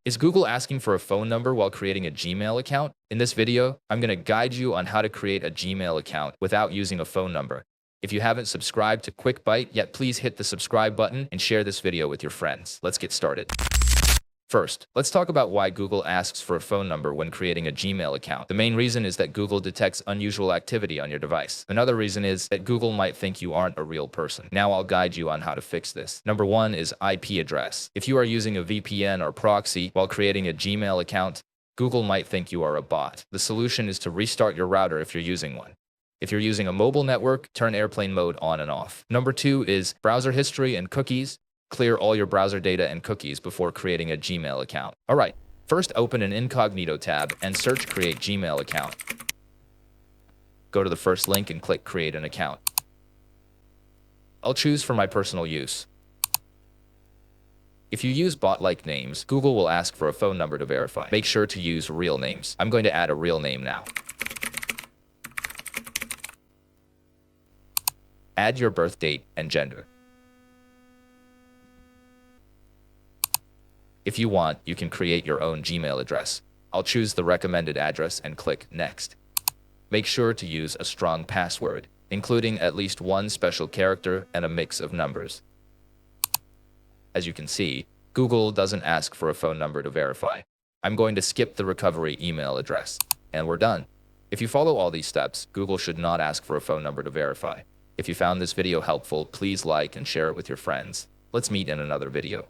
Is Google asking for a phone number while creating a Gmail account? In this video, I'm going to guide you on how to create a Gmail account without using a phone number. If you haven't subscribed to QuickBite yet, please hit the subscribe button and share this video with your friends. Let's get started. First, let's talk about why Google asks for a phone number when creating a Gmail account. The main reason is that Google detects unusual activity on your device. Another reason is that Google might think you aren't a real person. Now I'll guide you on how to fix this. Number one is IP address. If you are using a VPN or proxy while creating a Gmail account, Google might think you are a bot. The solution is to restart your router if you're using one. If you're using a mobile network, turn airplane mode on and off. Number two is browser history and cookies. Clear all your browser data and cookies before creating a Gmail account. All right, first open an incognito tab and search Create Gmail Account. Go to the first link and click Create an Account. I'll choose for my personal use. If you use bot-like names, Google will ask for a phone number to verify. Make sure to use real names. I'm going to add a real name now. Add your birth date and gender. If you want, you can create your own Gmail address. I'll choose the recommended address and click Next. Make sure to use a strong password, including at least one special character and a mix of numbers. As you can see, Google doesn't ask for a phone number to verify. I'm going to skip the recovery email address, and we're done. If you follow all these steps, Google should not ask for a phone number to verify. If you found this video helpful, please like and share it with your friends. Let's meet in another video.